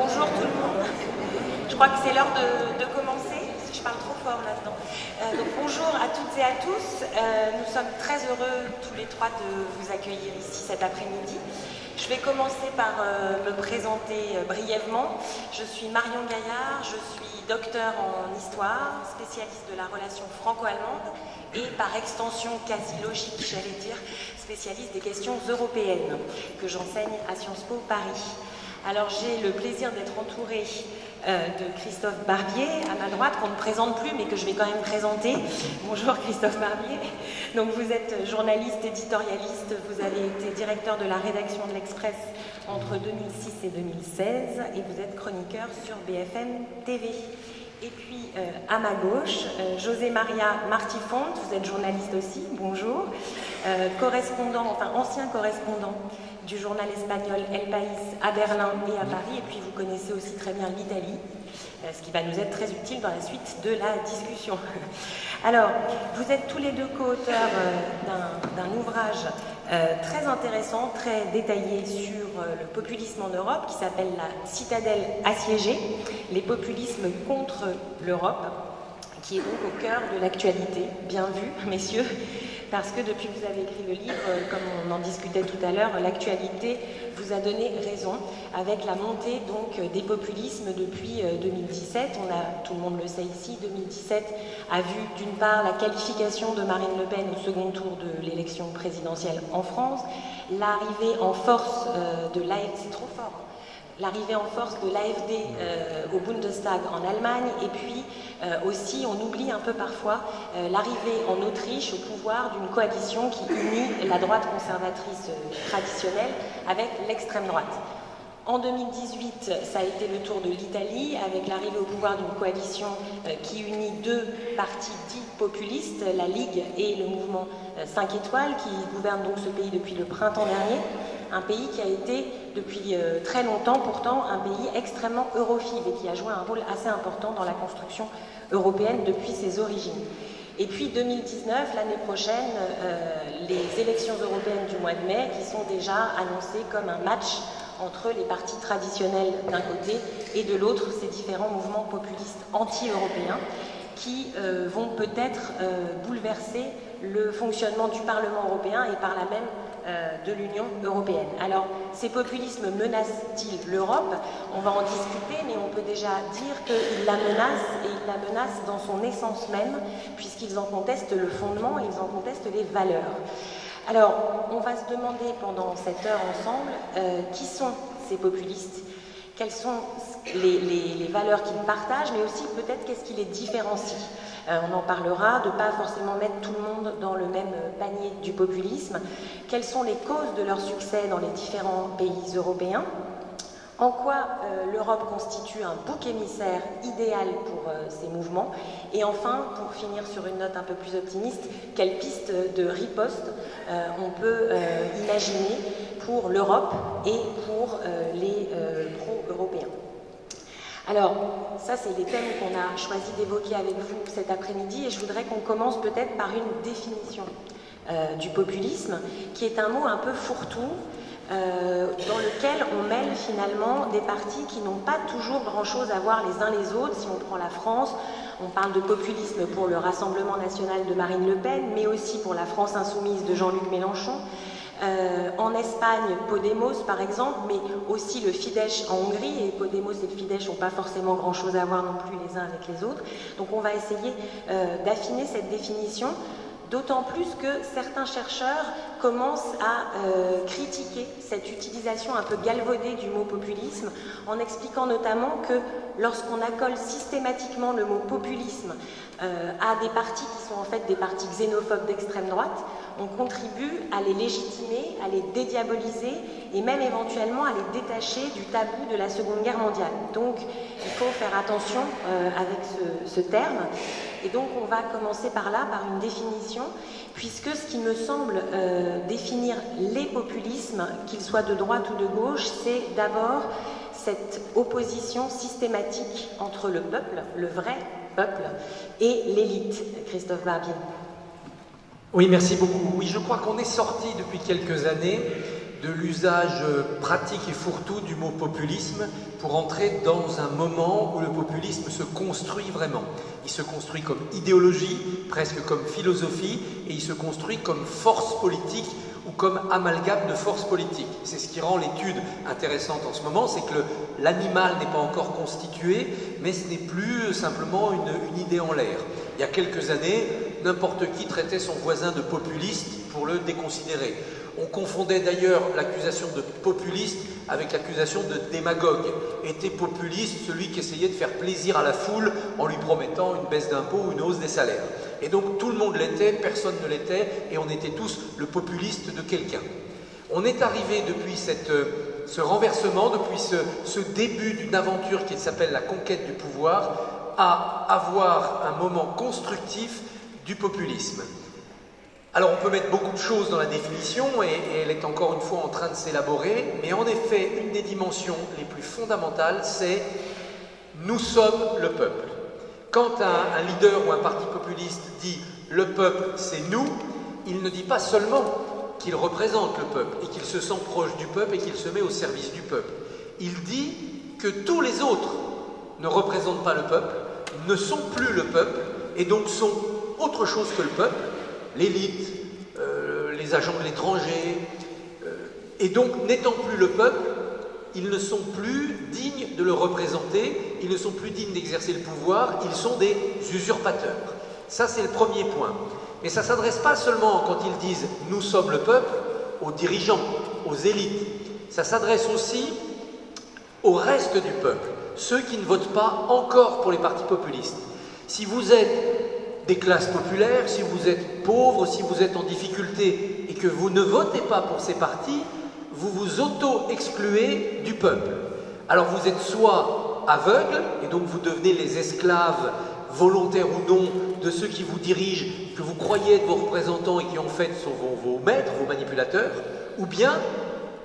Bonjour tout le monde. Je crois que c'est l'heure de commencer. Je parle trop fort là-dedans. Donc bonjour à toutes et à tous. Nous sommes très heureux tous les trois de vous accueillir ici cet après-midi. Je vais commencer par me présenter brièvement. Je suis Marion Gaillard, je suis docteur en histoire, spécialiste de la relation franco-allemande et par extension quasi logique, j'allais dire, spécialiste des questions européennes que j'enseigne à Sciences Po Paris. Alors j'ai le plaisir d'être entourée de Christophe Barbier à ma droite, qu'on ne présente plus mais que je vais quand même présenter. Bonjour Christophe Barbier. Donc vous êtes journaliste, éditorialiste, vous avez été directeur de la rédaction de l'Express entre 2006 et 2016 et vous êtes chroniqueur sur BFM TV. Et puis à ma gauche, José Maria Martifonte, vous êtes journaliste aussi, bonjour, ancien correspondant du journal espagnol El País à Berlin et à Paris, et puis vous connaissez aussi très bien l'Italie, ce qui va nous être très utile dans la suite de la discussion. Alors, vous êtes tous les deux co-auteurs d'un ouvrage très intéressant, très détaillé sur le populisme en Europe, qui s'appelle La citadelle assiégée, les populismes contre l'Europe, qui est donc au cœur de l'actualité. Bien vu, messieurs, parce que depuis que vous avez écrit le livre, comme on en discutait tout à l'heure, l'actualité vous a donné raison, avec la montée donc des populismes depuis 2017. Tout le monde le sait ici, 2017 a vu d'une part la qualification de Marine Le Pen au second tour de l'élection présidentielle en France, l'arrivée en force de l'AFD, c'est trop fort, l'arrivée en force de l'AfD au Bundestag en Allemagne, et puis aussi, on oublie un peu parfois, l'arrivée en Autriche au pouvoir d'une coalition qui unit la droite conservatrice traditionnelle avec l'extrême droite. En 2018, ça a été le tour de l'Italie, avec l'arrivée au pouvoir d'une coalition qui unit deux partis dits populistes, la Ligue et le mouvement 5 étoiles, qui gouverne donc ce pays depuis le printemps dernier. Un pays qui a été, depuis très longtemps pourtant, un pays extrêmement europhile et qui a joué un rôle assez important dans la construction européenne depuis ses origines. Et puis 2019, l'année prochaine, les élections européennes du mois de mai, qui sont déjà annoncées comme un match entre les partis traditionnels d'un côté et de l'autre ces différents mouvements populistes anti-européens qui vont peut-être bouleverser le fonctionnement du Parlement européen et par là même de l'Union européenne. Alors, ces populismes menacent-ils l'Europe? On va en discuter, mais on peut déjà dire qu'ils la menacent, et ils la menacent dans son essence même, puisqu'ils en contestent le fondement, ils en contestent les valeurs. Alors, on va se demander pendant cette heure ensemble, qui sont ces populistes? Quelles sont les valeurs qu'ils partagent, mais aussi peut-être qu'est-ce qui les différencie? On en parlera, de ne pas forcément mettre tout le monde dans le même panier du populisme. Quelles sont les causes de leur succès dans les différents pays européens? En quoi l'Europe constitue un bouc émissaire idéal pour ces mouvements? Et enfin, pour finir sur une note un peu plus optimiste, quelle piste de riposte on peut imaginer pour l'Europe et pour les pro-européens? Alors, ça, c'est les thèmes qu'on a choisi d'évoquer avec vous cet après-midi, et je voudrais qu'on commence peut-être par une définition du populisme, qui est un mot un peu fourre-tout, dans lequel on mêle finalement des partis qui n'ont pas toujours grand-chose à voir les uns les autres. Si on prend la France, on parle de populisme pour le Rassemblement national de Marine Le Pen, mais aussi pour la France insoumise de Jean-Luc Mélenchon. En Espagne, Podemos par exemple, mais aussi le Fidesz en Hongrie, et Podemos et le Fidesz n'ont pas forcément grand-chose à voir non plus les uns avec les autres. Donc on va essayer d'affiner cette définition, d'autant plus que certains chercheurs commencent à critiquer cette utilisation un peu galvaudée du mot populisme, en expliquant notamment que lorsqu'on accole systématiquement le mot populisme à des partis qui sont en fait des partis xénophobes d'extrême droite, on contribue à les légitimer, à les dédiaboliser et même éventuellement à les détacher du tabou de la Seconde Guerre mondiale. Donc il faut faire attention avec ce terme. Et donc on va commencer par là, par une définition, puisque ce qui me semble définir les populismes, qu'ils soient de droite ou de gauche, c'est d'abord cette opposition systématique entre le peuple, le vrai peuple, et l'élite. Christophe Barbier. Oui, merci beaucoup. Oui, je crois qu'on est sorti depuis quelques années de l'usage pratique et fourre-tout du mot populisme pour entrer dans un moment où le populisme se construit vraiment. Il se construit comme idéologie, presque comme philosophie, et il se construit comme force politique ou comme amalgame de forces politiques. C'est ce qui rend l'étude intéressante en ce moment, c'est que l'animal n'est pas encore constitué, mais ce n'est plus simplement une idée en l'air. Il y a quelques années, n'importe qui traitait son voisin de populiste pour le déconsidérer. On confondait d'ailleurs l'accusation de populiste avec l'accusation de démagogue. Était populiste celui qui essayait de faire plaisir à la foule en lui promettant une baisse d'impôts ou une hausse des salaires. Et donc tout le monde l'était, personne ne l'était, et on était tous le populiste de quelqu'un. On est arrivé depuis ce renversement, depuis ce début d'une aventure qui s'appelle la conquête du pouvoir, à avoir un moment constructif du populisme. Alors on peut mettre beaucoup de choses dans la définition et elle est encore une fois en train de s'élaborer, mais en effet, une des dimensions les plus fondamentales, c'est « nous sommes le peuple ». Quand un leader ou un parti populiste dit « le peuple, c'est nous », il ne dit pas seulement qu'il représente le peuple et qu'il se sent proche du peuple et qu'il se met au service du peuple. Il dit que tous les autres ne représentent pas le peuple, ne sont plus le peuple et donc sont autre chose que le peuple, l'élite, les agents de l'étranger, et donc n'étant plus le peuple, ils ne sont plus dignes de le représenter, ils ne sont plus dignes d'exercer le pouvoir, ils sont des usurpateurs. Ça c'est le premier point. Mais ça ne s'adresse pas seulement quand ils disent « nous sommes le peuple » aux dirigeants, aux élites. Ça s'adresse aussi au reste du peuple, ceux qui ne votent pas encore pour les partis populistes. Si vous êtes des classes populaires, si vous êtes pauvres, si vous êtes en difficulté et que vous ne votez pas pour ces partis, vous vous auto-excluez du peuple. Alors vous êtes soit aveugle, et donc vous devenez les esclaves volontaires ou non de ceux qui vous dirigent, que vous croyez être vos représentants et qui en fait sont vos maîtres, vos manipulateurs, ou bien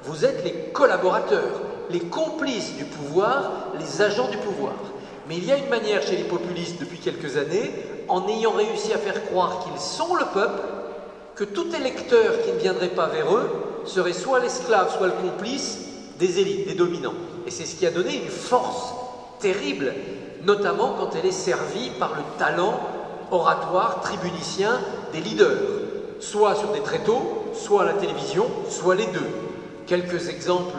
vous êtes les collaborateurs, les complices du pouvoir, les agents du pouvoir. Mais il y a une manière chez les populistes depuis quelques années, en ayant réussi à faire croire qu'ils sont le peuple, que tout électeur qui ne viendrait pas vers eux serait soit l'esclave, soit le complice des élites, des dominants. Et c'est ce qui a donné une force terrible, notamment quand elle est servie par le talent oratoire, tribunicien des leaders, soit sur des tréteaux, soit à la télévision, soit les deux. Quelques exemples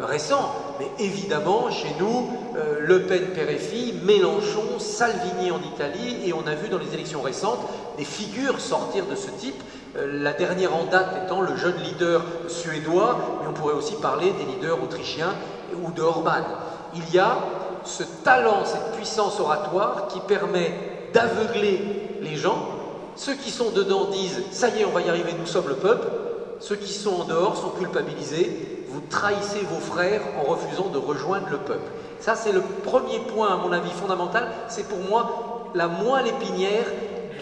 récents, mais évidemment, chez nous, Le Pen, père et fille, Mélenchon, Salvini en Italie, et on a vu dans les élections récentes des figures sortir de ce type, la dernière en date étant le jeune leader suédois, mais on pourrait aussi parler des leaders autrichiens ou de Orban. Il y a ce talent, cette puissance oratoire qui permet d'aveugler les gens. Ceux qui sont dedans disent « ça y est, on va y arriver, nous sommes le peuple ». Ceux qui sont en dehors sont culpabilisés. Vous trahissez vos frères en refusant de rejoindre le peuple. Ça, c'est le premier point, à mon avis, fondamental. C'est pour moi la moelle épinière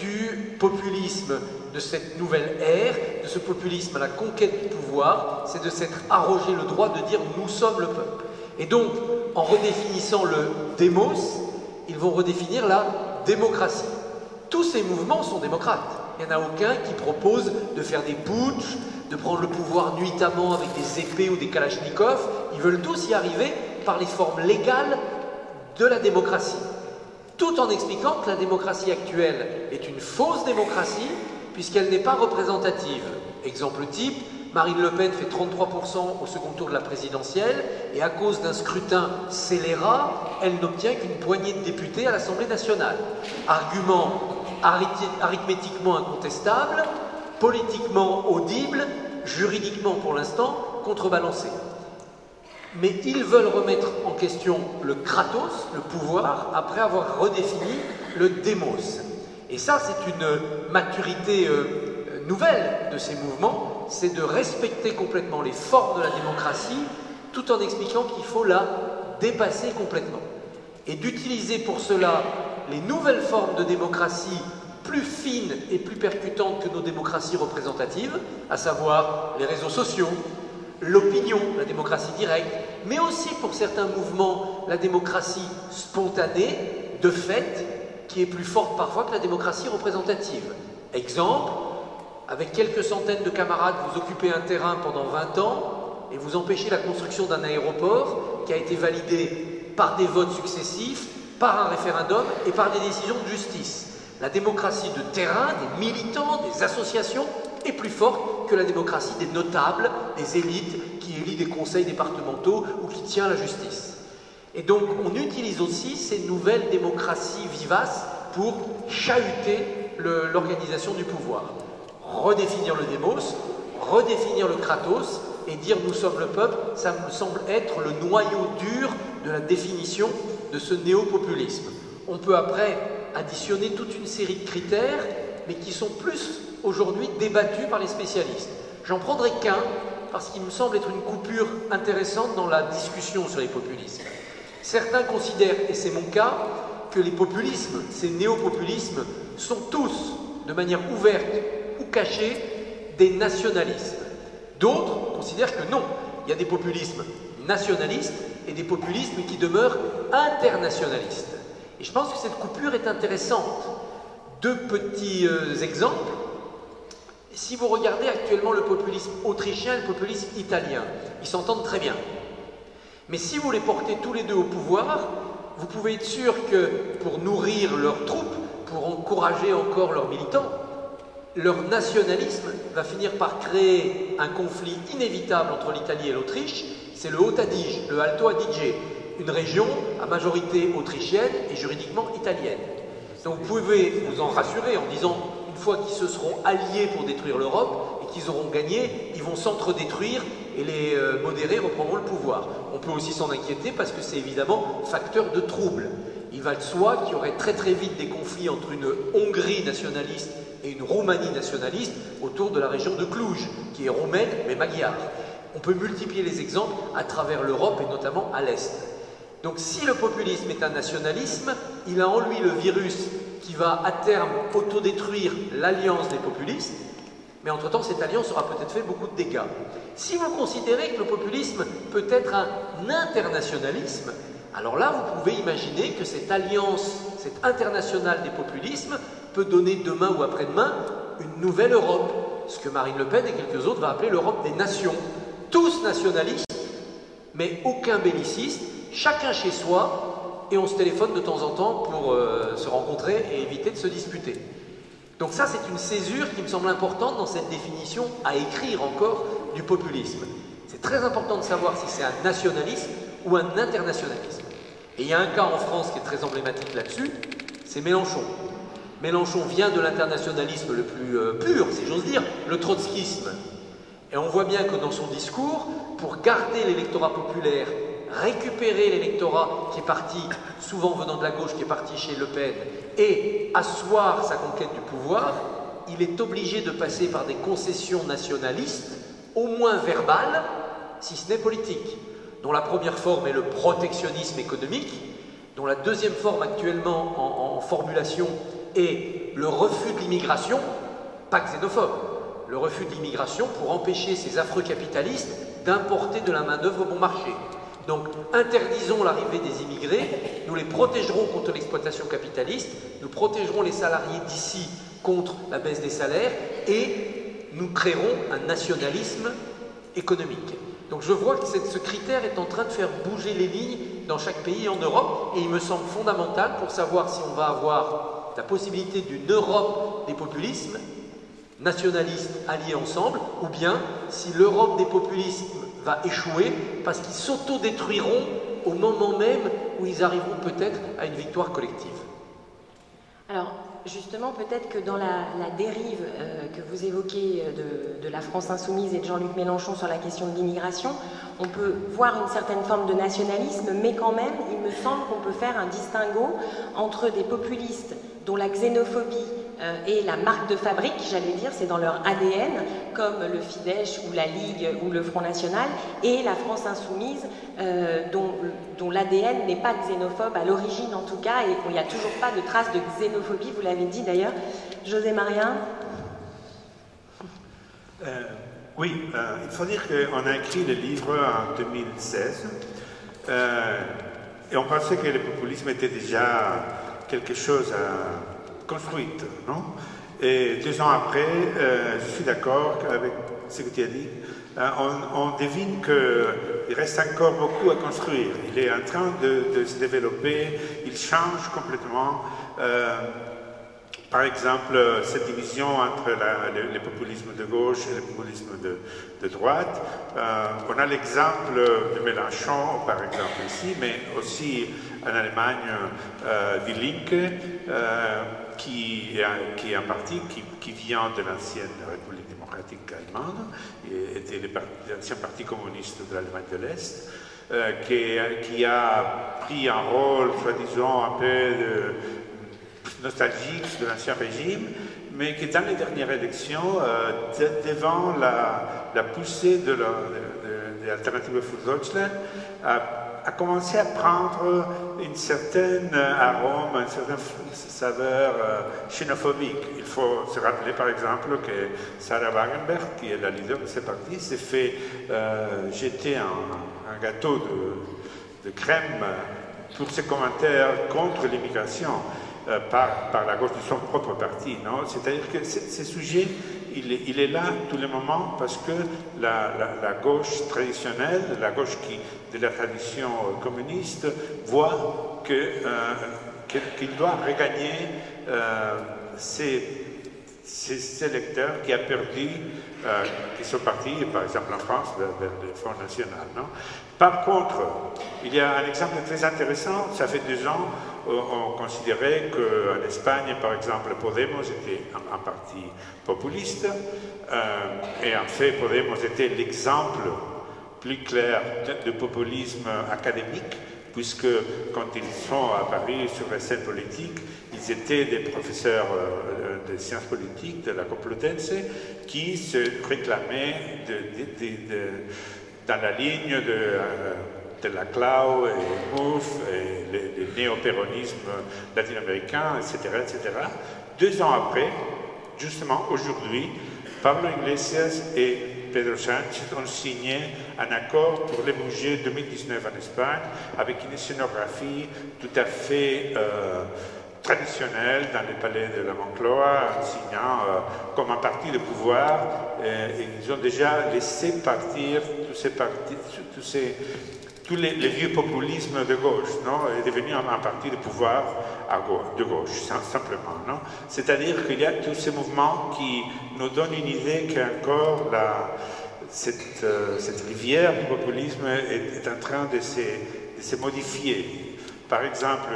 du populisme de cette nouvelle ère, de ce populisme à la conquête du pouvoir, c'est de s'être arrogé le droit de dire « nous sommes le peuple ». Et donc, en redéfinissant le démos, ils vont redéfinir la démocratie. Tous ces mouvements sont démocrates. Il n'y en a aucun qui propose de faire des putschs, de prendre le pouvoir nuitamment avec des épées ou des kalachnikovs. Ils veulent tous y arriver par les formes légales de la démocratie. Tout en expliquant que la démocratie actuelle est une fausse démocratie puisqu'elle n'est pas représentative. Exemple type, Marine Le Pen fait 33% au second tour de la présidentielle et à cause d'un scrutin scélérat, elle n'obtient qu'une poignée de députés à l'Assemblée nationale. Argument arithmétiquement incontestable, politiquement audible, juridiquement pour l'instant contrebalancé. Mais ils veulent remettre en question le kratos, le pouvoir, après avoir redéfini le démos. Et ça, c'est une maturité nouvelle de ces mouvements, c'est de respecter complètement les formes de la démocratie, tout en expliquant qu'il faut la dépasser complètement. Et d'utiliser pour cela les nouvelles formes de démocratie plus fines et plus percutantes que nos démocraties représentatives, à savoir les réseaux sociaux, l'opinion, la démocratie directe, mais aussi pour certains mouvements, la démocratie spontanée, de fait, qui est plus forte parfois que la démocratie représentative. Exemple, avec quelques centaines de camarades, vous occupez un terrain pendant 20 ans, et vous empêchez la construction d'un aéroport qui a été validé par des votes successifs, par un référendum et par des décisions de justice. La démocratie de terrain, des militants, des associations, est plus forte que la démocratie des notables, des élites qui élisent des conseils départementaux ou qui tient la justice. Et donc on utilise aussi ces nouvelles démocraties vivaces pour chahuter l'organisation du pouvoir. Redéfinir le démos, redéfinir le kratos et dire nous sommes le peuple, ça me semble être le noyau dur de la définition de ce néo-populisme. On peut après additionner toute une série de critères, mais qui sont plus aujourd'hui débattus par les spécialistes. J'en prendrai qu'un, parce qu'il me semble être une coupure intéressante dans la discussion sur les populismes. Certains considèrent, et c'est mon cas, que les populismes, ces néo-populismes, sont tous, de manière ouverte ou cachée, des nationalismes. D'autres considèrent que non, il y a des populismes nationalistes et des populismes qui demeurent internationalistes. Et je pense que cette coupure est intéressante. Deux petits exemples. Si vous regardez actuellement le populisme autrichien et le populisme italien, ils s'entendent très bien. Mais si vous les portez tous les deux au pouvoir, vous pouvez être sûr que pour nourrir leurs troupes, pour encourager encore leurs militants, leur nationalisme va finir par créer un conflit inévitable entre l'Italie et l'Autriche. C'est le Haut Adige, le Alto Adige, une région à majorité autrichienne et juridiquement italienne. Donc vous pouvez vous en rassurer en disant, une fois qu'ils se seront alliés pour détruire l'Europe et qu'ils auront gagné, ils vont s'entre-détruire et les modérés reprendront le pouvoir. On peut aussi s'en inquiéter parce que c'est évidemment facteur de trouble. Il va de soi qu'il y aurait très très vite des conflits entre une Hongrie nationaliste et une Roumanie nationaliste autour de la région de Cluj, qui est roumaine mais magyare. On peut multiplier les exemples à travers l'Europe et notamment à l'Est. Donc si le populisme est un nationalisme, il a en lui le virus qui va à terme autodétruire l'alliance des populistes, mais entre-temps cette alliance aura peut-être fait beaucoup de dégâts. Si vous considérez que le populisme peut être un internationalisme, alors là vous pouvez imaginer que cette alliance, cette internationale des populismes peut donner demain ou après-demain une nouvelle Europe, ce que Marine Le Pen et quelques autres vont appeler l'Europe des nations. Tous nationalistes, mais aucun belliciste, chacun chez soi, et on se téléphone de temps en temps pour se rencontrer et éviter de se disputer. Donc ça, c'est une césure qui me semble importante dans cette définition à écrire encore du populisme. C'est très important de savoir si c'est un nationalisme ou un internationalisme. Et il y a un cas en France qui est très emblématique là-dessus, c'est Mélenchon. Mélenchon vient de l'internationalisme le plus pur, si j'ose dire, le trotskisme. Et on voit bien que dans son discours, pour garder l'électorat populaire, récupérer l'électorat qui est parti, souvent venant de la gauche, qui est parti chez Le Pen, et asseoir sa conquête du pouvoir, il est obligé de passer par des concessions nationalistes, au moins verbales, si ce n'est politiques, dont la première forme est le protectionnisme économique, dont la deuxième forme actuellement en formulation est le refus de l'immigration, pas xénophobe, le refus de l'immigration pour empêcher ces affreux capitalistes d'importer de la main-d'œuvre bon marché. Donc, interdisons l'arrivée des immigrés, nous les protégerons contre l'exploitation capitaliste, nous protégerons les salariés d'ici contre la baisse des salaires et nous créerons un nationalisme économique. Donc je vois que ce critère est en train de faire bouger les lignes dans chaque pays en Europe et il me semble fondamental pour savoir si on va avoir la possibilité d'une Europe des populismes nationalistes alliés ensemble ou bien si l'Europe des populismes va échouer parce qu'ils s'autodétruiront au moment même où ils arriveront peut-être à une victoire collective. Alors, justement, peut-être que dans la dérive que vous évoquez de la France insoumise et de Jean-Luc Mélenchon sur la question de l'immigration, on peut voir une certaine forme de nationalisme, mais quand même, il me semble qu'on peut faire un distinguo entre des populistes dont la xénophobie est la marque de fabrique, j'allais dire, c'est dans leur ADN, comme le Fidesz ou la Ligue ou le Front National, et la France insoumise, dont l'ADN n'est pas xénophobe à l'origine en tout cas, et il n'y a toujours pas de traces de xénophobie, vous l'avez dit d'ailleurs. José Maria? Oui, il faut dire qu'on a écrit le livre en 2016, et on pensait que le populisme était déjà quelque chose construite, non? Et 2 ans après, je suis d'accord avec ce que tu as dit, on devine qu'il reste encore beaucoup à construire. Il est en train de se développer, il change complètement. Par exemple, cette division entre le populisme de gauche et le populisme de droite. On a l'exemple de Mélenchon, par exemple, ici, mais aussi en Allemagne, Die Linke, qui est un parti qui vient de l'ancienne République démocratique allemande, et était l'ancien parti communiste de l'Allemagne de l'Est, qui a pris un rôle, soi-disant, un peu nostalgique de l'ancien régime, mais qui, dans les dernières élections, devant la poussée de l'Alternative für Deutschland, a commencé à prendre une certaine arôme, une certaine saveur xénophobique. Il faut se rappeler, par exemple, que Sarah Wagenknecht, qui est la leader de ce parti, s'est fait jeter un gâteau de crème pour ses commentaires contre l'immigration. Par la gauche de son propre parti. C'est-à-dire que ce sujet, il est là tous les moments parce que la gauche traditionnelle, la gauche de la tradition communiste, voit qu'il doit regagner ces électeurs qui a perdu, qui sont partis, par exemple en France, vers le Front National. Par contre, il y a un exemple très intéressant. Ça fait 2 ans, on considérait qu'en Espagne, par exemple, Podemos était un parti populiste, et en fait, Podemos était l'exemple plus clair de populisme académique, puisque quand ils sont à Paris sur la scène politique, ils étaient des professeurs de sciences politiques de la Complutense qui se réclamaient dans la ligne de la Clau et Mouffe et le néo-péronisme latino-américain, etc., etc. 2 ans après, justement aujourd'hui, Pablo Iglesias et Pedro Sánchez ont signé un accord pour le budget 2019 en Espagne avec une scénographie tout à fait traditionnelle dans les palais de la Moncloa, en signant comme un parti de pouvoir. Et ils ont déjà laissé partir tous les vieux populismes de gauche, est devenu un parti de pouvoir de gauche, simplement. C'est-à-dire qu'il y a tous ces mouvements qui nous donnent une idée qu'encore cette rivière du populisme est en train de se modifier. Par exemple,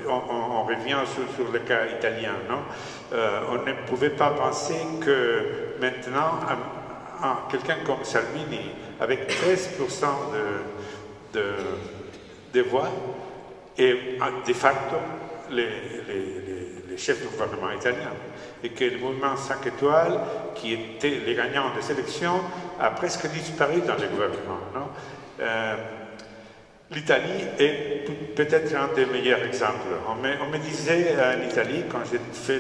on revient sur le cas italien. On ne pouvait pas penser que maintenant, quelqu'un comme Salvini, avec 13% de voix, et de facto les chefs du gouvernement italien. Et que le mouvement 5 étoiles, qui était les gagnants des élections, a presque disparu dans le gouvernement. L'Italie est peut-être un des meilleurs exemples. On me disait en Italie, quand j'ai fait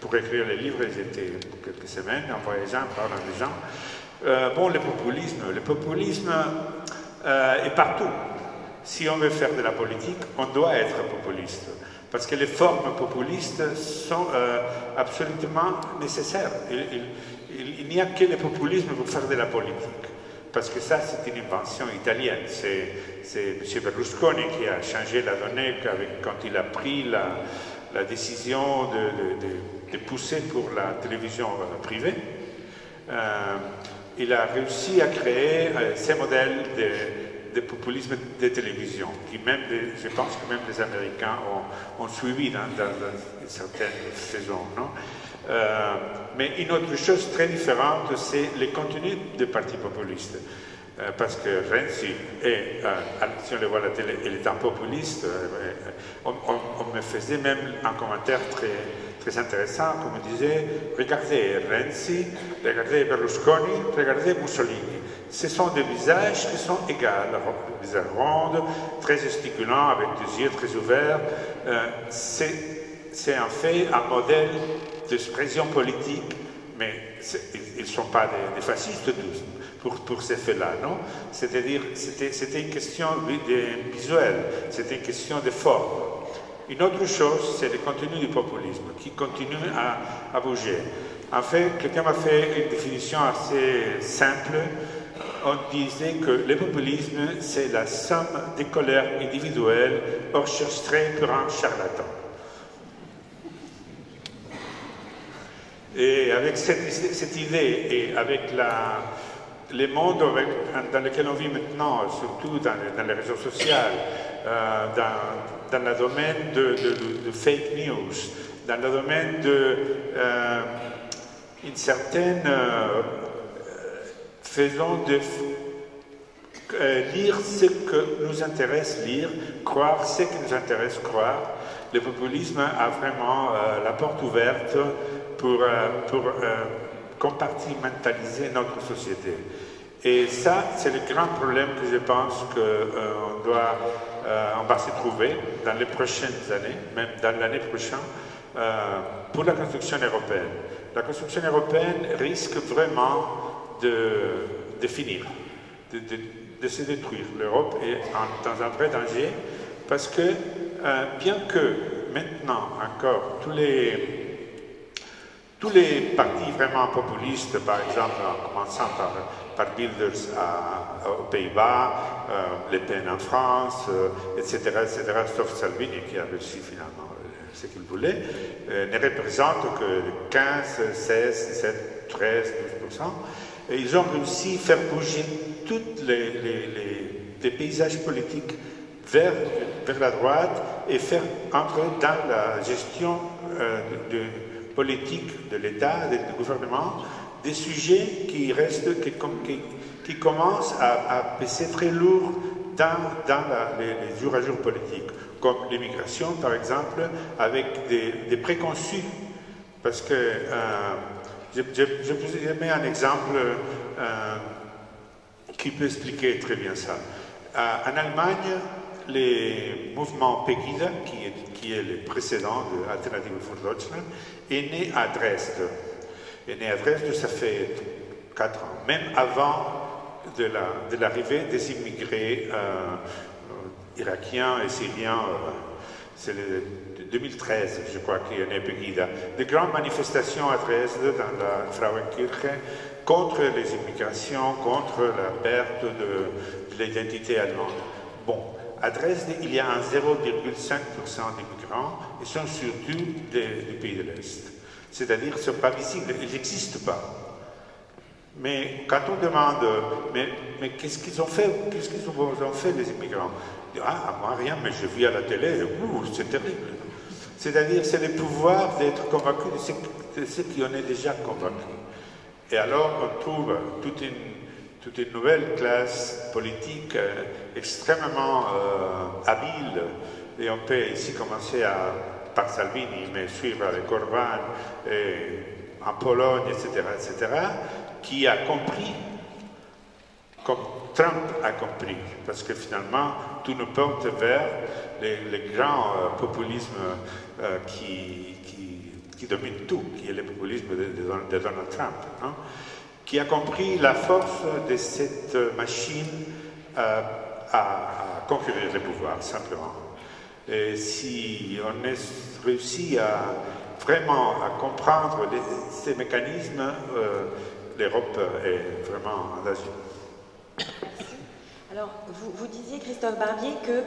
pour écrire les livres, j'étais quelques semaines en voyageant, parlant des gens, bon, le populisme est partout. Si on veut faire de la politique, on doit être populiste. Parce que les formes populistes sont absolument nécessaires. Il n'y a que le populisme pour faire de la politique. Parce que ça, c'est une invention italienne. C'est M. Berlusconi qui a changé la donnée quand il a pris la décision de pousser pour la télévision privée. Il a réussi à créer ces modèles de populisme de télévision, qui même, je pense que même les Américains ont suivi dans certaines saisons. Mais une autre chose très différente, c'est les contenus des partis populistes. Parce que Renzi, si on le voit à la télé, il est un populiste. On me faisait même un commentaire très intéressant, comme on disait, regardez Renzi, regardez Berlusconi, regardez Mussolini. Ce sont des visages qui sont égaux, des visages ronds, très gesticulants, avec des yeux très ouverts. C'est en fait un modèle d'expression politique, mais ils ne sont pas des fascistes tous pour ces faits-là, non? C'est-à-dire, c'était une question visuelle, c'était une question de forme. Une autre chose, c'est le contenu du populisme qui continue à bouger. En fait, quelqu'un m'a fait une définition assez simple. On disait que le populisme, c'est la somme des colères individuelles orchestrées par un charlatan. Et avec cette idée et avec les mondes dans lesquels on vit maintenant, surtout dans les réseaux sociaux, dans le domaine de fake news, dans le domaine d'une certaine faisons de lire ce que nous intéresse lire, croire ce qui nous intéresse croire. Le populisme a vraiment la porte ouverte pour compartimentaliser notre société. Et ça, c'est le grand problème que je pense qu'on va se trouver dans les prochaines années, même dans l'année prochaine, pour la construction européenne. La construction européenne risque vraiment de finir, de se détruire. L'Europe est dans un vrai danger parce que, bien que maintenant encore tous les partis vraiment populistes, par exemple, en commençant par Wilders aux Pays-Bas, Le Pen en France, etc., sauf Salvini qui a réussi finalement ce qu'il voulait, ne représentent que 15, 16, 17, 13, 12%. Et ils ont réussi à faire bouger tous les paysages politiques vers la droite et faire entrer dans la gestion politique de l'État, du gouvernement, des sujets qui commencent à peser très lourd dans les jours à jour politiques, comme l'immigration par exemple, avec des préconçus. Parce que je vous mets un exemple qui peut expliquer très bien ça. En Allemagne, le mouvement Pegida, qui est le précédent de Alternative für Deutschland, est né à Dresde. Est né à Dresde, ça fait 4 ans, même avant de l'arrivée des immigrés irakiens et syriens. C'est le 2013, je crois, qu'il est né Pegida. De grandes manifestations à Dresde, dans la Frauenkirche, contre les immigrations, contre la perte de l'identité allemande. Bon, à Dresde, il y a un 0,5% d'immigrants, ils sont surtout du pays de l'Est. C'est-à-dire qu'ils ne sont pas visibles, ils n'existent pas. Mais quand on demande, mais qu'est-ce qu'ils ont fait, les immigrants? Ah, moi rien, mais je vis à la télé, c'est terrible. C'est-à-dire, c'est le pouvoir d'être convaincu de ce qui en est déjà convaincu. Et alors, on trouve toute une nouvelle classe politique extrêmement habile. Et on peut ici commencer par Salvini, mais suivre avec Orban, en Pologne, etc., qui a compris, comme Trump a compris, parce que finalement, tout nous porte vers les grands populismes qui dominent tout, qui est le populisme de Donald Trump, hein, qui a compris la force de cette machine à conquérir le pouvoir, simplement. Et si on réussit vraiment à comprendre ces mécanismes, l'Europe est vraiment en danger. Alors, vous disiez, Christophe Barbier, que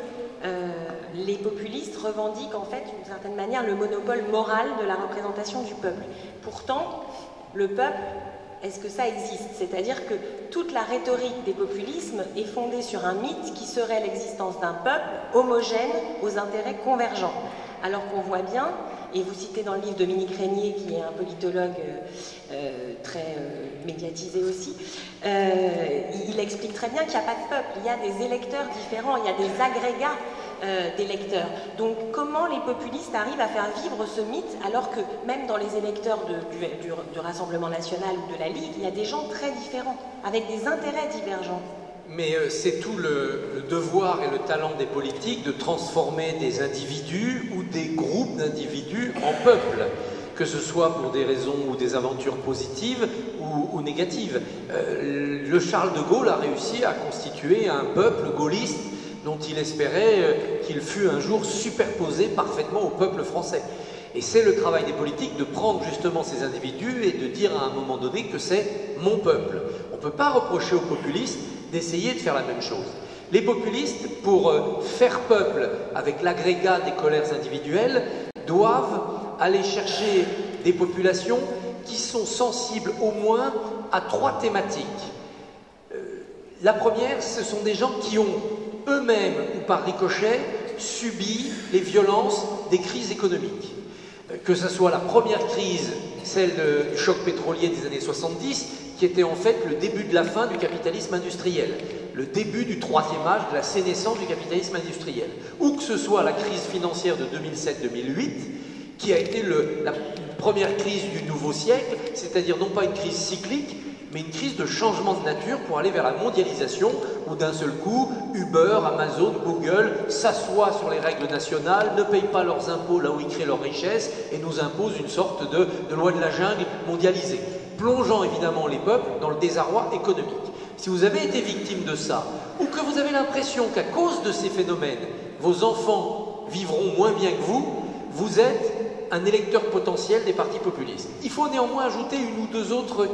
les populistes revendiquent en fait, d'une certaine manière, le monopole moral de la représentation du peuple. Pourtant, le peuple, est-ce que ça existe? C'est-à-dire que toute la rhétorique des populismes est fondée sur un mythe qui serait l'existence d'un peuple homogène aux intérêts convergents. Alors qu'on voit bien, et vous citez dans le livre Dominique Régnier, qui est un politologue très médiatisé aussi, il explique très bien qu'il n'y a pas de peuple, il y a des électeurs différents, il y a des agrégats d'électeurs. Donc comment les populistes arrivent à faire vivre ce mythe alors que même dans les électeurs du Rassemblement National ou de la Ligue, il y a des gens très différents, avec des intérêts divergents? Mais c'est tout le devoir et le talent des politiques de transformer des individus ou des groupes d'individus en peuples, que ce soit pour des raisons ou des aventures positives ou négatives. Le Charles de Gaulle a réussi à constituer un peuple gaulliste dont il espérait qu'il fût un jour superposé parfaitement au peuple français. Et c'est le travail des politiques de prendre justement ces individus et de dire à un moment donné que c'est mon peuple. On ne peut pas reprocher aux populistes d'essayer de faire la même chose. Les populistes, pour faire peuple avec l'agrégat des colères individuelles, doivent aller chercher des populations qui sont sensibles au moins à 3 thématiques. La première, ce sont des gens qui ont eux-mêmes ou par ricochet subi les violences des crises économiques. Que ce soit la première crise, celle du choc pétrolier des années 70, qui était en fait le début de la fin du capitalisme industriel, le début du 3e âge, de la sénescence du capitalisme industriel, ou que ce soit la crise financière de 2007-2008, qui a été la première crise du nouveau siècle, c'est-à-dire non pas une crise cyclique, mais une crise de changement de nature pour aller vers la mondialisation, où d'un seul coup, Uber, Amazon, Google s'assoient sur les règles nationales, ne payent pas leurs impôts là où ils créent leur richesse, et nous imposent une sorte de loi de la jungle mondialisée, plongeant évidemment les peuples dans le désarroi économique. Si vous avez été victime de ça, ou que vous avez l'impression qu'à cause de ces phénomènes, vos enfants vivront moins bien que vous êtes un électeur potentiel des partis populistes. Il faut néanmoins ajouter une ou deux autres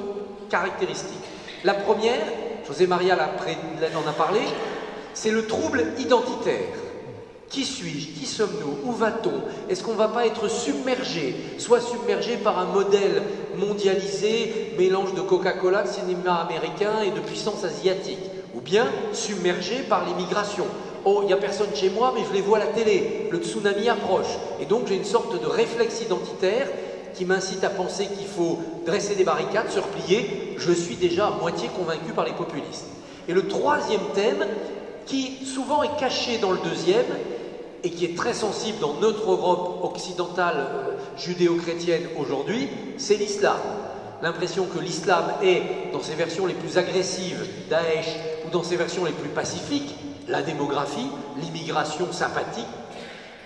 caractéristiques. La première, José María en a parlé, c'est le trouble identitaire. Qui suis-je? Qui sommes-nous? Où va-t-on? Est-ce qu'on ne va pas être submergé? Soit submergé par un modèle mondialisé, mélange de Coca-Cola, de cinéma américain et de puissance asiatique, ou bien submergé par l'immigration. Oh, il n'y a personne chez moi, mais je les vois à la télé, le tsunami approche. Et donc j'ai une sorte de réflexe identitaire qui m'incite à penser qu'il faut dresser des barricades, se replier. Je suis déjà à moitié convaincu par les populistes. Et le troisième thème, qui souvent est caché dans le deuxième, et qui est très sensible dans notre Europe occidentale judéo-chrétienne aujourd'hui, c'est l'islam. L'impression que l'islam est, dans ses versions les plus agressives, Daesh, ou dans ses versions les plus pacifiques, la démographie, l'immigration sympathique,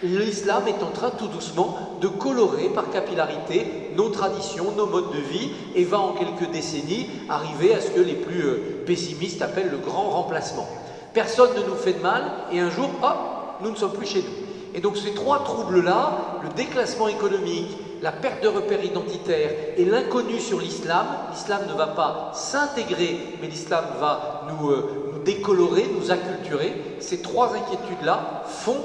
l'islam est en train tout doucement de colorer par capillarité nos traditions, nos modes de vie, et va en quelques décennies arriver à ce que les plus pessimistes appellent le grand remplacement. Personne ne nous fait de mal, et un jour, hop, nous ne sommes plus chez nous. Et donc ces 3 troubles-là, le déclassement économique, la perte de repères identitaires et l'inconnu sur l'islam, l'islam ne va pas s'intégrer, mais l'islam va nous décolorer, nous acculturer. Ces 3 inquiétudes-là font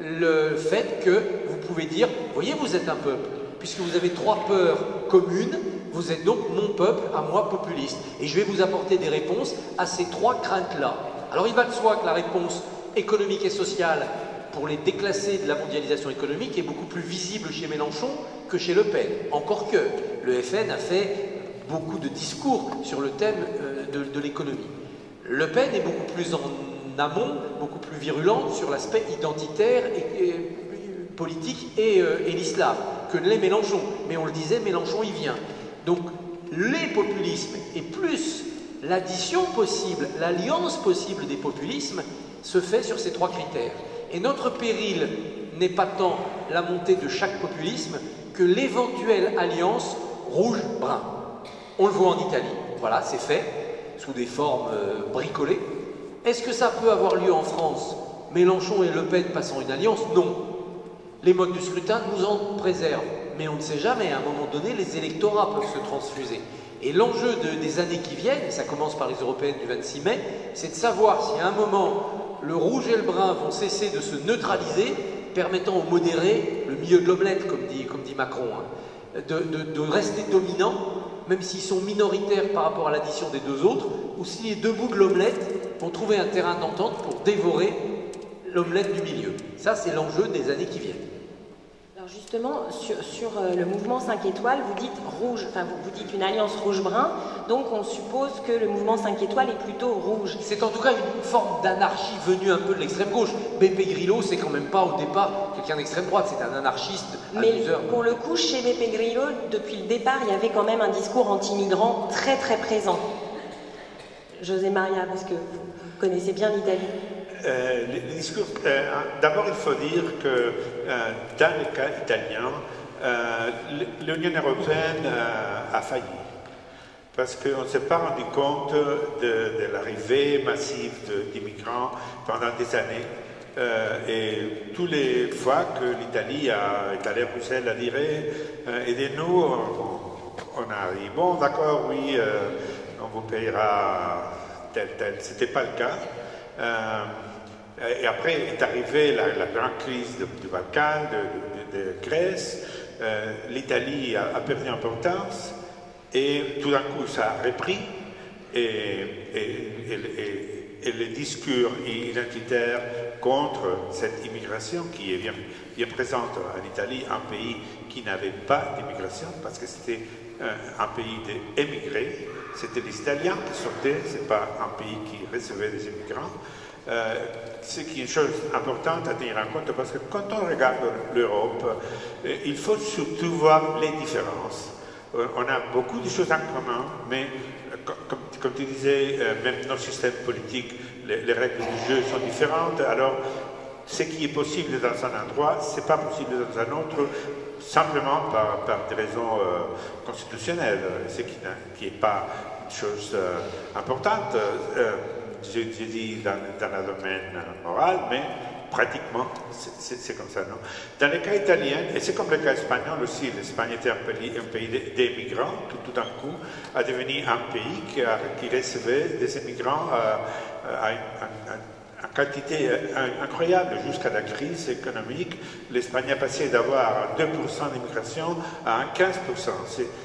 le fait que vous pouvez dire, voyez, vous êtes un peuple, puisque vous avez 3 peurs communes, vous êtes donc mon peuple, à moi populiste. Et je vais vous apporter des réponses à ces 3 craintes-là. Alors il va de soi que la réponse économique et sociale pour les déclasser de la mondialisation économique est beaucoup plus visible chez Mélenchon que chez Le Pen. Encore que le FN a fait beaucoup de discours sur le thème de l'économie. Le Pen est beaucoup plus en amont, beaucoup plus virulente sur l'aspect identitaire et politique et l'islam que ne l'est Mélenchon. Mais on le disait, Mélenchon y vient. Donc les populismes et plus l'addition possible, l'alliance possible des populismes se fait sur ces 3 critères. Et notre péril n'est pas tant la montée de chaque populisme que l'éventuelle alliance rouge-brun. On le voit en Italie. Voilà, c'est fait, sous des formes bricolées. Est-ce que ça peut avoir lieu en France? Mélenchon et Le Pen passant une alliance? Non. Les modes du scrutin nous en préservent. Mais on ne sait jamais, à un moment donné, les électorats peuvent se transfuser. Et l'enjeu des années qui viennent, et ça commence par les européennes du 26 mai, c'est de savoir si à un moment, le rouge et le brun vont cesser de se neutraliser, permettant aux modérés, le milieu de l'omelette, comme dit Macron, hein, de rester dominants, même s'ils sont minoritaires par rapport à l'addition des 2 autres, ou si les 2 bouts de l'omelette vont trouver un terrain d'entente pour dévorer l'omelette du milieu. Ça, c'est l'enjeu des années qui viennent. Alors justement, sur le mouvement 5 étoiles, vous dites rouge, enfin vous dites une alliance rouge-brun, donc on suppose que le mouvement 5 étoiles est plutôt rouge. C'est en tout cas une forme d'anarchie venue un peu de l'extrême gauche. Beppe Grillo, c'est quand même pas au départ quelqu'un d'extrême droite, c'est un anarchiste, amuseur. Mais pour le coup, chez Beppe Grillo, depuis le départ, il y avait quand même un discours anti-migrant très très présent. José María, parce que vous connaissez bien l'Italie. Le discours, d'abord, il faut dire que dans le cas italien, l'Union européenne a failli. Parce qu'on ne s'est pas rendu compte de l'arrivée massive d'immigrants pendant des années. Et toutes les fois que l'Italie est allée à Bruxelles à dire aidez-nous, on a dit bon d'accord, oui, on vous payera tel. C'était pas le cas. Et après est arrivée la grande crise du Balkan, de Grèce. L'Italie a perdu en importance et tout d'un coup ça a repris et le discours identitaire contre cette immigration qui est bien présente en Italie, un pays qui n'avait pas d'immigration parce que c'était un pays d'émigrés, c'était les Italiens qui sortaient, ce n'est pas un pays qui recevait des immigrants. Ce qui est une chose importante à tenir en compte parce que quand on regarde l'Europe, il faut surtout voir les différences. On a beaucoup de choses en commun, mais comme tu disais, même nos systèmes politiques, les règles du jeu sont différentes. Alors, ce qui est possible dans un endroit, ce n'est pas possible dans un autre, simplement par des raisons constitutionnelles, ce qui n'est pas une chose importante. Je dis dans le domaine moral, mais pratiquement, c'est comme ça, non? Dans le cas italien, et c'est comme le cas espagnol aussi, l'Espagne était un pays d'émigrants, qui tout d'un coup a devenu un pays qui recevait des immigrants à une quantité incroyable jusqu'à la crise économique. L'Espagne a passé d'avoir 2% d'immigration à 15%.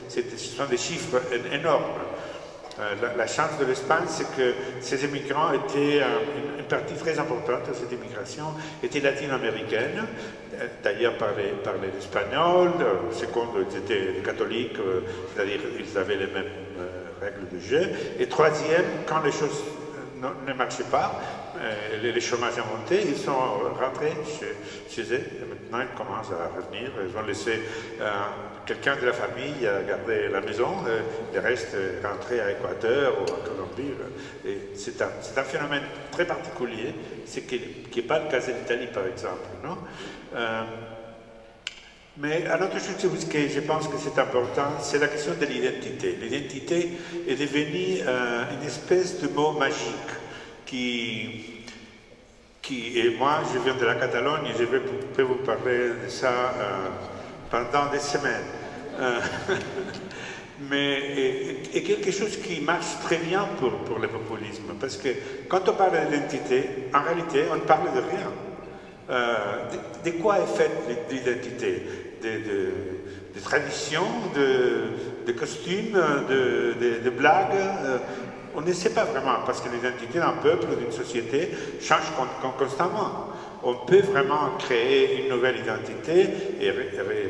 Ce sont des chiffres énormes. La chance de l'Espagne, c'est que ces immigrants étaient, une partie très importante de cette immigration était latino-américaine, d'ailleurs parlaient l'espagnol, second, ils étaient catholiques, c'est-à-dire ils avaient les mêmes règles de jeu, et troisième, quand les choses ne marchaient pas, les chômages ont monté, ils sont rentrés chez eux, et maintenant ils commencent à revenir, ils ont laissé quelqu'un de la famille garder la maison, le reste rentrer à Équateur ou à Colombie. Et c'est un phénomène très particulier, qui n'est pas le cas de l'Italie par exemple. Non? Mais un autre chose que je pense que c'est important, c'est la question de l'identité. L'identité est devenue une espèce de mot magique et moi je viens de la Catalogne et je peux vous parler de ça pendant des semaines. Et quelque chose qui marche très bien pour le populisme, parce que quand on parle d'identité, en réalité, on parle de rien. De quoi est faite l'identité? De traditions, de costumes, de blagues. On ne sait pas vraiment, parce que l'identité d'un peuple, d'une société, change constamment. On peut vraiment créer une nouvelle identité et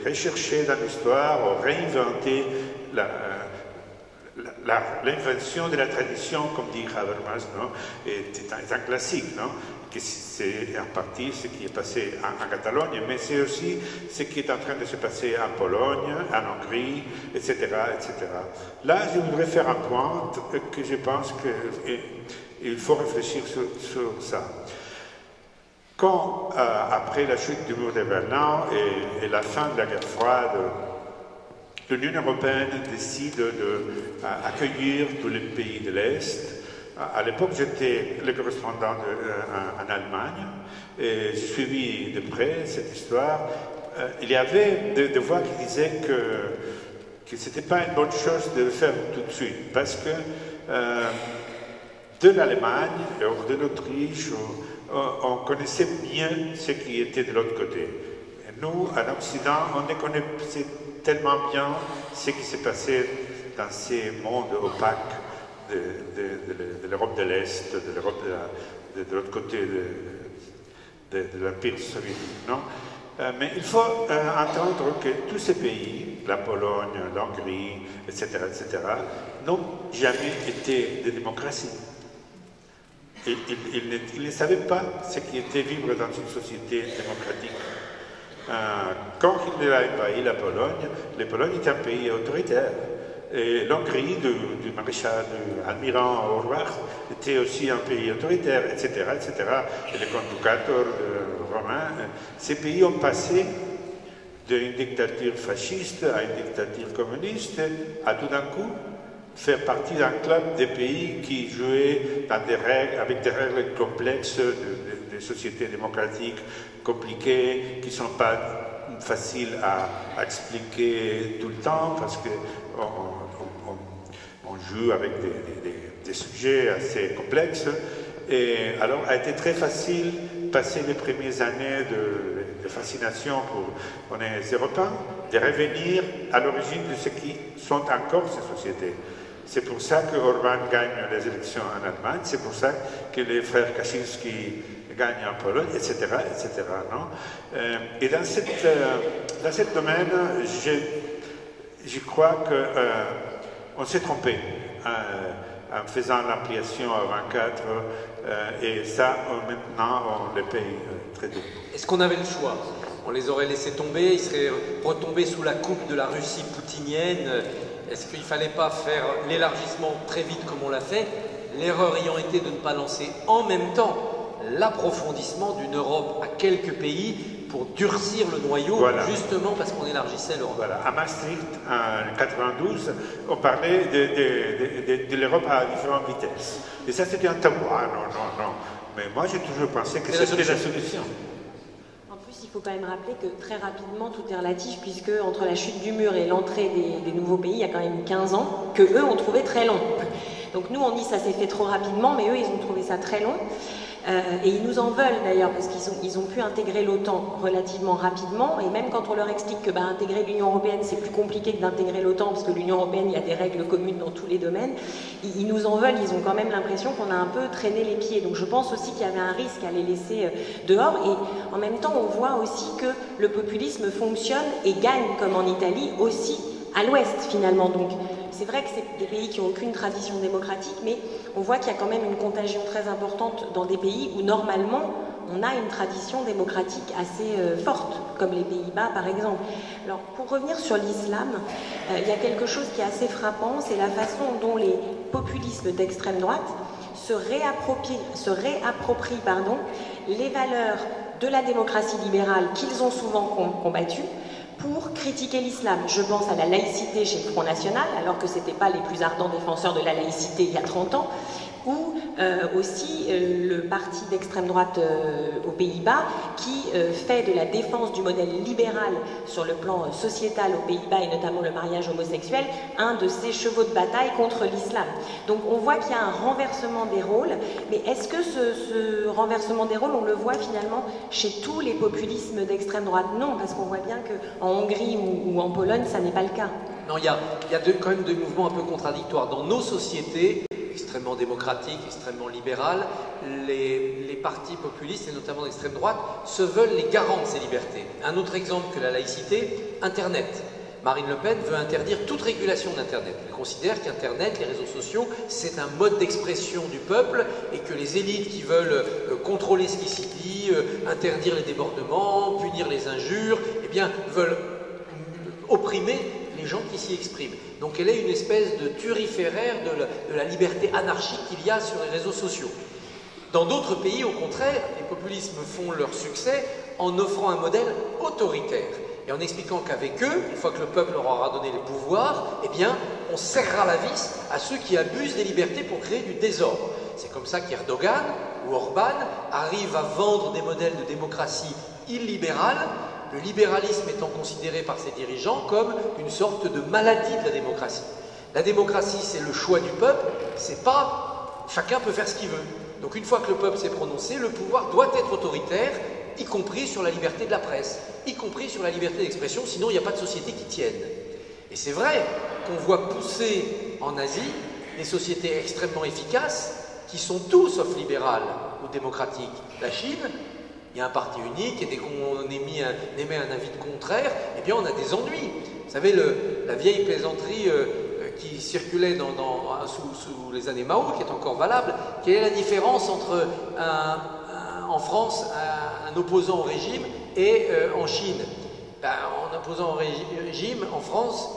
rechercher dans l'histoire, ou réinventer l'invention de la tradition, comme dit Habermas, non? C'est un classique, non? C'est en partie ce qui est passé en Catalogne, mais c'est aussi ce qui est en train de se passer en Pologne, en Hongrie, etc., etc. Là, je voudrais faire un point que je pense qu'il faut réfléchir sur ça. Quand, après la chute du mur de Berlin et la fin de la guerre froide, l'Union européenne décide d'accueillir tous les pays de l'Est. À l'époque, j'étais le correspondant en Allemagne et j'ai suivi de près cette histoire. Il y avait des voix qui disaient que ce n'était pas une bonne chose de le faire tout de suite, parce que de l'Allemagne ou de l'Autriche, on connaissait bien ce qui était de l'autre côté. Et nous, en Occident, on ne connaissait tellement bien ce qui s'est passé dans ces mondes opaques de l'Europe de l'Est, de l'Europe de l'autre côté de l'Empire soviétique. Non? Mais il faut entendre que tous ces pays, la Pologne, l'Hongrie, etc., n'ont jamais été des démocraties. Ils ne savaient pas ce qui était vivre dans une société démocratique. Quand il a envahi la Pologne était un pays autoritaire. Et l'Hongrie du maréchal, de l'almirant Horvath, était aussi un pays autoritaire, etc., etc. Et le conducateur romain. Ces pays ont passé d'une dictature fasciste à une dictature communiste, à tout d'un coup faire partie d'un club des pays qui jouaient dans avec des règles complexes des sociétés démocratiques compliquées, qui ne sont pas faciles à expliquer tout le temps, parce qu'on joue avec des sujets assez complexes. Et alors, a été très facile passer les premières années de fascination pour les Européens, de revenir à l'origine de ce qui sont encore ces sociétés. C'est pour ça que Orbán gagne les élections en Allemagne, c'est pour ça que les frères Kaczynski gagnent en Pologne, etc. etc. Non? Et dans ce domaine, je crois qu'on s'est trompé en faisant l'ampliation à 24, et ça, maintenant, on les paye très dur. Est-ce qu'on avait le choix? On les aurait laissés tomber, ils seraient retombés sous la coupe de la Russie poutinienne. Est-ce qu'il ne fallait pas faire l'élargissement très vite comme on l'a fait? L'erreur ayant été de ne pas lancer en même temps l'approfondissement d'une Europe à quelques pays pour durcir le noyau, voilà. Justement parce qu'on élargissait l'Europe. Voilà. À Maastricht, en 1992, on parlait de l'Europe à différentes vitesses. Et ça, c'était un tabou. Ah non. Mais moi, j'ai toujours pensé que c'était la solution. Il faut quand même rappeler que très rapidement tout est relatif, puisque entre la chute du mur et l'entrée des nouveaux pays, il y a quand même 15 ans, que eux ont trouvé très long. Donc nous on dit ça s'est fait trop rapidement, mais eux ils ont trouvé ça très long. Et ils nous en veulent d'ailleurs, parce qu'ils ont pu intégrer l'OTAN relativement rapidement, et même quand on leur explique que intégrer l'Union européenne c'est plus compliqué que d'intégrer l'OTAN, parce que l'Union européenne il y a des règles communes dans tous les domaines, ils nous en veulent, ils ont quand même l'impression qu'on a un peu traîné les pieds. Donc je pense aussi qu'il y avait un risque à les laisser dehors, et en même temps on voit aussi que le populisme fonctionne et gagne, comme en Italie, aussi à l'ouest finalement. Donc c'est vrai que c'est des pays qui n'ont aucune tradition démocratique, mais on voit qu'il y a quand même une contagion très importante dans des pays où normalement on a une tradition démocratique assez forte, comme les Pays-Bas par exemple. Alors pour revenir sur l'islam, il y a quelque chose qui est assez frappant, c'est la façon dont les populismes d'extrême droite se réapproprient les valeurs de la démocratie libérale qu'ils ont souvent combattues, pour critiquer l'islam. Je pense à la laïcité chez le Front National, alors que ce n'étaient pas les plus ardents défenseurs de la laïcité il y a 30 ans, ou aussi le parti d'extrême droite aux Pays-Bas qui fait de la défense du modèle libéral sur le plan sociétal aux Pays-Bas, et notamment le mariage homosexuel, un de ses chevaux de bataille contre l'islam. Donc on voit qu'il y a un renversement des rôles, mais est-ce que ce renversement des rôles, on le voit finalement chez tous les populismes d'extrême droite? Non, parce qu'on voit bien qu'en Hongrie ou en Pologne, ça n'est pas le cas. Non, il y a quand même des mouvements un peu contradictoires. Dans nos sociétés extrêmement démocratiques, extrêmement libérales, les partis populistes, et notamment d'extrême droite, se veulent les garants de ces libertés. Un autre exemple que la laïcité, Internet. Marine Le Pen veut interdire toute régulation d'Internet. Elle considère qu'Internet, les réseaux sociaux, c'est un mode d'expression du peuple, et que les élites qui veulent contrôler ce qui s'y dit, interdire les débordements, punir les injures, eh bien, veulent opprimer les gens qui s'y expriment. Donc elle est une espèce de turiféraire de la liberté anarchique qu'il y a sur les réseaux sociaux. Dans d'autres pays, au contraire, les populismes font leur succès en offrant un modèle autoritaire et en expliquant qu'avec eux, une fois que le peuple leur aura donné les pouvoirs, eh bien, on serrera la vis à ceux qui abusent des libertés pour créer du désordre. C'est comme ça qu'Erdogan ou Orbán arrivent à vendre des modèles de démocratie illibérale, le libéralisme étant considéré par ses dirigeants comme une sorte de maladie de la démocratie. La démocratie, c'est le choix du peuple, c'est pas chacun peut faire ce qu'il veut. Donc une fois que le peuple s'est prononcé, le pouvoir doit être autoritaire, y compris sur la liberté de la presse, y compris sur la liberté d'expression, sinon il n'y a pas de société qui tienne. Et c'est vrai qu'on voit pousser en Asie des sociétés extrêmement efficaces qui sont tout sauf libérales ou démocratiques. La Chine, il y a un parti unique, et dès qu'on émet un avis contraire, eh bien on a des ennuis. Vous savez, la vieille plaisanterie qui circulait sous les années Mao, qui est encore valable, quelle est la différence entre en France un opposant au régime et en Chine? En opposant au régime, en France,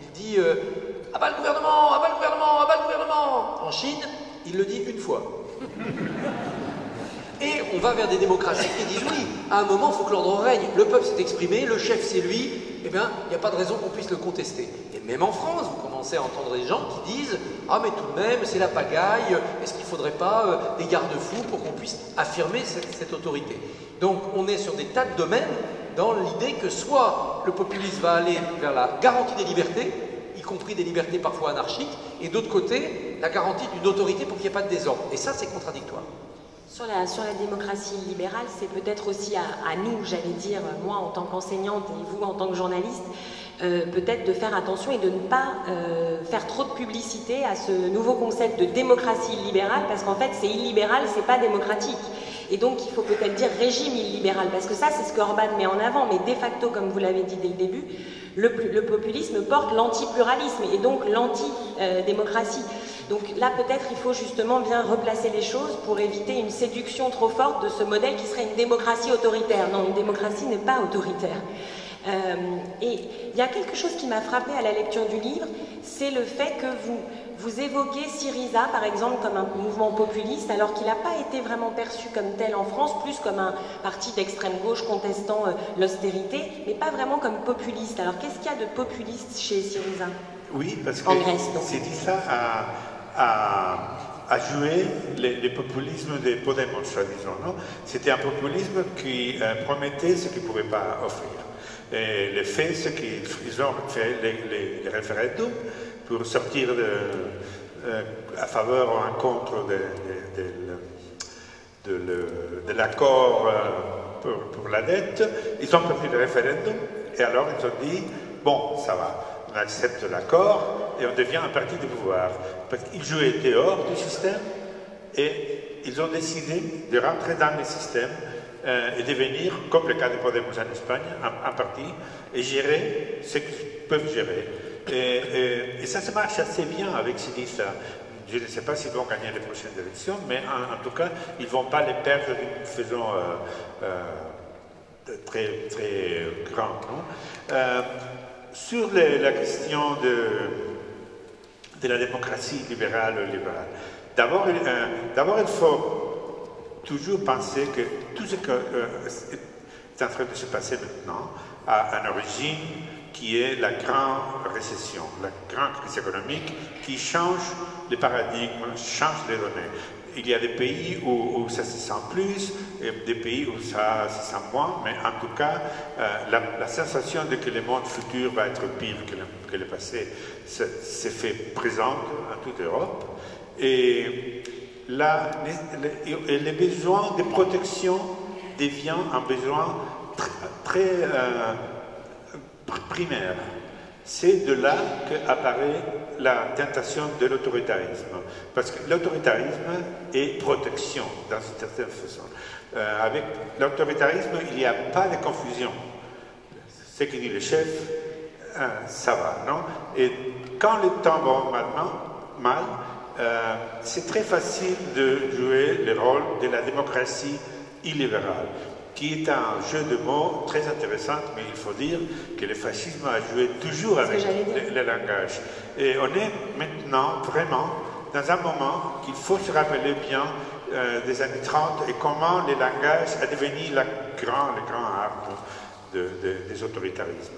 il dit « abat le gouvernement, abat le gouvernement, abat le gouvernement !» En Chine, il le dit une fois. Et on va vers des démocraties qui disent oui, à un moment, il faut que l'ordre règne. Le peuple s'est exprimé, le chef c'est lui, eh bien, il n'y a pas de raison qu'on puisse le contester. Et même en France, vous commencez à entendre des gens qui disent « Ah mais tout de même, c'est la pagaille, est-ce qu'il ne faudrait pas des garde-fous pour qu'on puisse affirmer cette autorité ?» Donc on est sur des tas de domaines dans l'idée que soit le populisme va aller vers la garantie des libertés, y compris des libertés parfois anarchiques, et d'autre côté, la garantie d'une autorité pour qu'il n'y ait pas de désordre. Et ça, c'est contradictoire. Sur la démocratie libérale, c'est peut-être aussi à nous, j'allais dire, moi en tant qu'enseignante et vous en tant que journaliste, peut-être de faire attention et de ne pas faire trop de publicité à ce nouveau concept de démocratie illibérale, parce qu'en fait c'est illibéral, c'est pas démocratique. Et donc il faut peut-être dire régime illibéral, parce que ça c'est ce que Orban met en avant, mais de facto, comme vous l'avez dit dès le début, le populisme porte l'antipluralisme et donc l'anti-démocratie. Donc là, peut-être, il faut justement bien replacer les choses pour éviter une séduction trop forte de ce modèle qui serait une démocratie autoritaire. Non, une démocratie n'est pas autoritaire. Et il y a quelque chose qui m'a frappé à la lecture du livre, c'est le fait que vous évoquez Syriza, par exemple, comme un mouvement populiste, alors qu'il n'a pas été vraiment perçu comme tel en France, plus comme un parti d'extrême gauche contestant l'austérité, mais pas vraiment comme populiste. Alors, qu'est-ce qu'il y a de populiste chez Syriza? Oui, parce que Syriza a joué les populismes des Podemos, soi-disant. C'était un populisme qui promettait ce qu'il ne pouvait pas offrir. Et les faits, c'est qu'ils ont fait les référendums pour sortir à faveur ou en contre de l'accord pour la dette. Ils ont perdu le référendum et alors ils ont dit, bon, ça va. On accepte l'accord et on devient un parti de pouvoir. Parce qu'ils jouaient dehors du système et ils ont décidé de rentrer dans le système et devenir, comme le cas de Podemos en Espagne, un parti et gérer ce qu'ils peuvent gérer. Et ça marche assez bien avec Syriza. Je ne sais pas s'ils vont gagner les prochaines élections, mais en tout cas, ils ne vont pas les perdre d'une façon très, très grande. Sur la question de la démocratie libérale, d'abord il faut toujours penser que tout ce qui est en train de se passer maintenant a une origine qui est la grande récession, la grande crise économique qui change les paradigmes, change les données. Il y a des pays où ça se sent plus, et des pays où ça se sent moins, mais en tout cas, la sensation de que le monde futur va être pire que le passé s'est fait présente en toute Europe. Et les besoins de protection deviennent un besoin très primaire. C'est de là qu'apparaît la tentation de l'autoritarisme. Parce que l'autoritarisme est protection, dans une certaine façon. Avec l'autoritarisme, il n'y a pas de confusion. Ce que dit le chef, ça va, non? Et quand le temps va mal, c'est très facile de jouer le rôle de la démocratie illibérale, qui est un jeu de mots très intéressant, mais il faut dire que le fascisme a joué toujours avec le langage. Et on est maintenant vraiment dans un moment qu'il faut se rappeler bien des années 30 et comment le langage a devenu le grand arbre des autoritarismes.